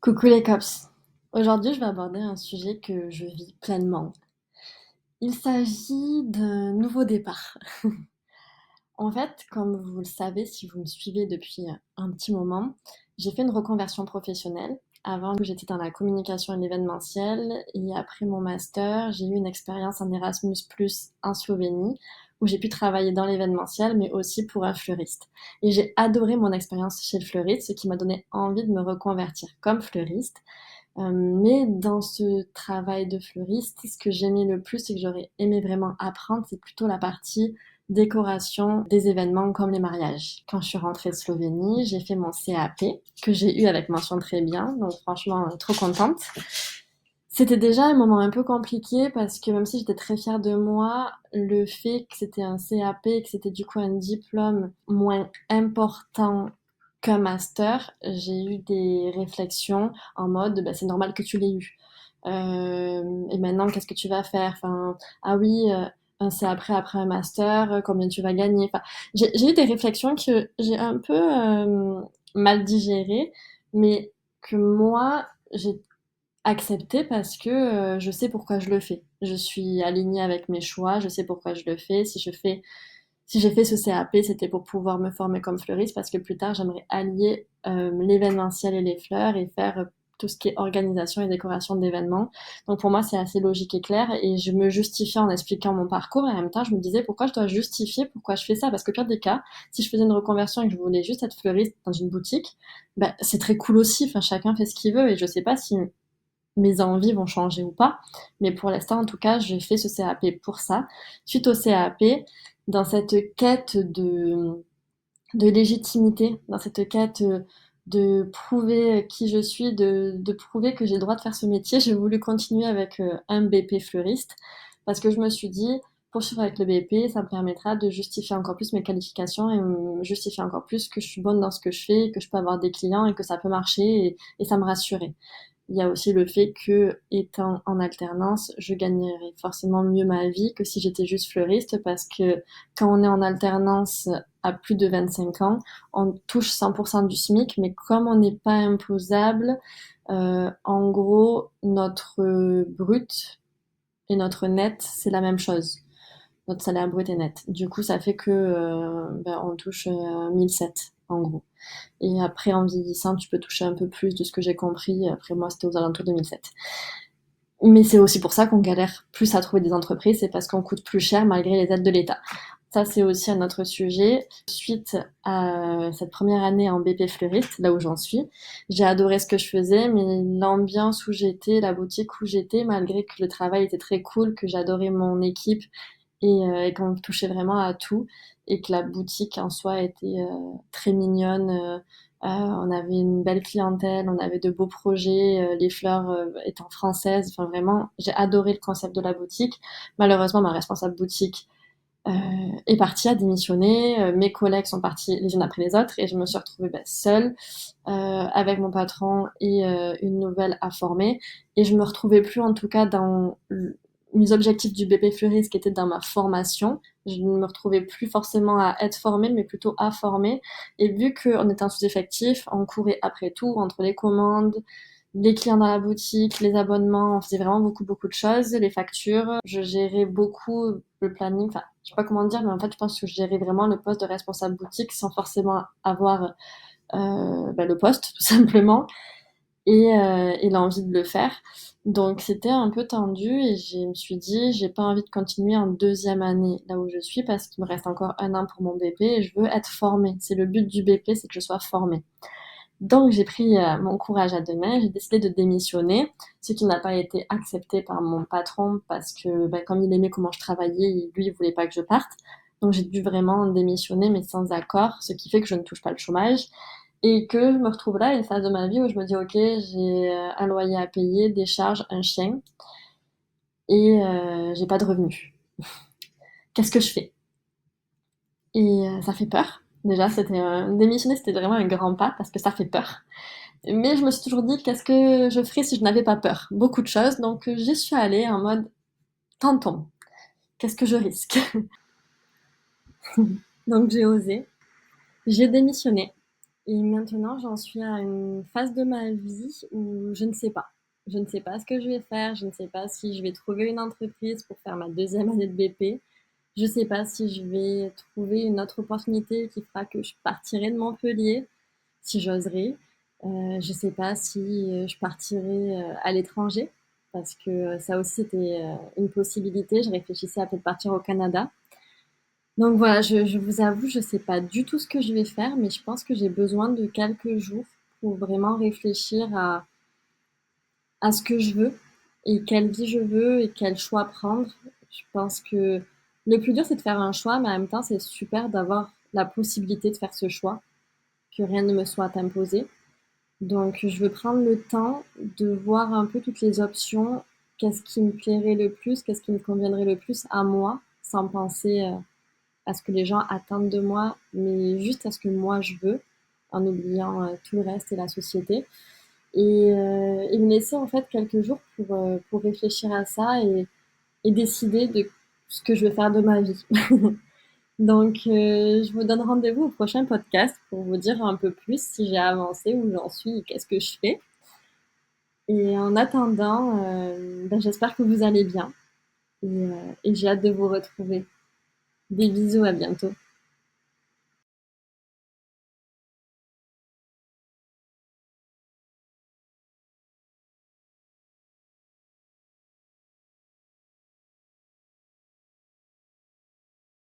Coucou les cops. Aujourd'hui, je vais aborder un sujet que je vis pleinement. Il s'agit d'un nouveau départ. En fait, comme vous le savez, si vous me suivez depuis un petit moment, j'ai fait une reconversion professionnelle. Avant, j'étais dans la communication et l'événementiel et après mon master, j'ai eu une expérience en Erasmus+ en Slovénie où j'ai pu travailler dans l'événementiel mais aussi pour un fleuriste. Et j'ai adoré mon expérience chez le fleuriste, ce qui m'a donné envie de me reconvertir comme fleuriste. Mais dans ce travail de fleuriste, ce que j'aimais le plus et que j'aurais aimé vraiment apprendre, c'est plutôt la partie décoration des événements comme les mariages. Quand je suis rentrée de Slovénie, j'ai fait mon CAP que j'ai eu avec mention très bien, donc franchement trop contente. C'était déjà un moment un peu compliqué parce que même si j'étais très fière de moi, le fait que c'était un CAP et que c'était du coup un diplôme moins important qu'un master, j'ai eu des réflexions en mode bah, c'est normal que tu l'aies eu. Et maintenant, qu'est-ce que tu vas faire? Enfin, ah oui, c'est après un master, combien tu vas gagner? Enfin, j'ai eu des réflexions que j'ai un peu mal digérées, mais que moi, j'ai accepté parce que je sais pourquoi je le fais. Je suis alignée avec mes choix, je sais pourquoi je le fais. Si j'ai fait ce CAP, c'était pour pouvoir me former comme fleuriste parce que plus tard, j'aimerais allier l'événementiel et les fleurs et faire tout ce qui est organisation et décoration d'événements. Donc pour moi, c'est assez logique et clair et je me justifiais en expliquant mon parcours et en même temps, je me disais pourquoi je dois justifier pourquoi je fais ça parce que pire des cas, si je faisais une reconversion et que je voulais juste être fleuriste dans une boutique, ben, c'est très cool aussi. Enfin, chacun fait ce qu'il veut et je sais pas si mes envies vont changer ou pas. Mais pour l'instant, en tout cas, j'ai fait ce CAP pour ça. Suite au CAP, dans cette quête de légitimité, dans cette quête de prouver qui je suis, de prouver que j'ai le droit de faire ce métier, j'ai voulu continuer avec un BP fleuriste parce que je me suis dit, poursuivre avec le BP, ça me permettra de justifier encore plus mes qualifications et me justifier encore plus que je suis bonne dans ce que je fais, que je peux avoir des clients et que ça peut marcher et ça me rassurait. Il y a aussi le fait que, étant en alternance, je gagnerais forcément mieux ma vie que si j'étais juste fleuriste parce que quand on est en alternance à plus de 25 ans, on touche 100% du SMIC, mais comme on n'est pas imposable, en gros, notre brut et notre net, c'est la même chose. Notre salaire brut est net. Du coup, ça fait que ben, on touche 1007 en gros. Et après, en vieillissant, tu peux toucher un peu plus de ce que j'ai compris. Après, moi, c'était aux alentours de 2007. Mais c'est aussi pour ça qu'on galère plus à trouver des entreprises, c'est parce qu'on coûte plus cher malgré les aides de l'État. Ça, c'est aussi un autre sujet. Suite à cette première année en BP fleuriste, là où j'en suis, j'ai adoré ce que je faisais, mais l'ambiance où j'étais, la boutique où j'étais, malgré que le travail était très cool, que j'adorais mon équipe et qu'on touchait vraiment à tout, et que la boutique en soi était très mignonne. On avait une belle clientèle, on avait de beaux projets, les fleurs étant françaises. Enfin, vraiment, j'ai adoré le concept de la boutique. Malheureusement, ma responsable boutique euh, est partie, a démissionné. Mes collègues sont partis les unes après les autres et je me suis retrouvée seule avec mon patron et une nouvelle à former. Et je me retrouvais plus en tout cas dans mes objectifs du BP Fleuris qui étaient dans ma formation. Je ne me retrouvais plus forcément à être formée, mais plutôt à former. Et vu qu'on était en sous-effectif, on courait après tout, entre les commandes, les clients dans la boutique, les abonnements, on faisait vraiment beaucoup de choses, les factures. Je gérais beaucoup le planning, enfin, je sais pas comment dire, mais en fait, je pense que je gérais vraiment le poste de responsable boutique sans forcément avoir le poste, tout simplement, et l'envie de le faire. Donc, c'était un peu tendu et je me suis dit, j'ai pas envie de continuer en deuxième année là où je suis parce qu'il me reste encore un an pour mon BP et je veux être formée. C'est le but du BP, c'est que je sois formée. Donc j'ai pris mon courage à deux mains, j'ai décidé de démissionner, ce qui n'a pas été accepté par mon patron parce que comme il aimait comment je travaillais, lui il voulait pas que je parte. Donc j'ai dû vraiment démissionner mais sans accord, ce qui fait que je ne touche pas le chômage et que je me retrouve là à une phase de ma vie où je me dis ok, j'ai un loyer à payer, des charges, un chien et j'ai pas de revenus. Qu'est-ce que je fais? Et ça fait peur. Déjà, démissionner, c'était vraiment un grand pas parce que ça fait peur. Mais je me suis toujours dit qu'est-ce que je ferais si je n'avais pas peur. Beaucoup de choses, donc j'y suis allée en mode tentons. Qu'est-ce que je risque? Donc j'ai osé, j'ai démissionné. Et maintenant, j'en suis à une phase de ma vie où je ne sais pas. Je ne sais pas ce que je vais faire, je ne sais pas si je vais trouver une entreprise pour faire ma deuxième année de BP. Je ne sais pas si je vais trouver une autre opportunité qui fera que je partirai de Montpellier, si j'oserais. Je ne sais pas si je partirai à l'étranger, parce que ça aussi c'était une possibilité. Je réfléchissais à peut-être partir au Canada. Donc voilà, je vous avoue, je sais pas du tout ce que je vais faire, mais je pense que j'ai besoin de quelques jours pour vraiment réfléchir à ce que je veux et quelle vie je veux et quel choix prendre. Je pense que le plus dur, c'est de faire un choix, mais en même temps, c'est super d'avoir la possibilité de faire ce choix, que rien ne me soit imposé. Donc, je veux prendre le temps de voir un peu toutes les options, qu'est-ce qui me plairait le plus, qu'est-ce qui me conviendrait le plus à moi, sans penser à ce que les gens attendent de moi, mais juste à ce que moi je veux, en oubliant tout le reste et la société. Et me laisser en fait quelques jours pour réfléchir à ça et décider de ce que je vais faire de ma vie. Donc, je vous donne rendez-vous au prochain podcast pour vous dire un peu plus si j'ai avancé, où j'en suis et qu'est-ce que je fais. Et en attendant, ben, j'espère que vous allez bien et j'ai hâte de vous retrouver. Des bisous, à bientôt.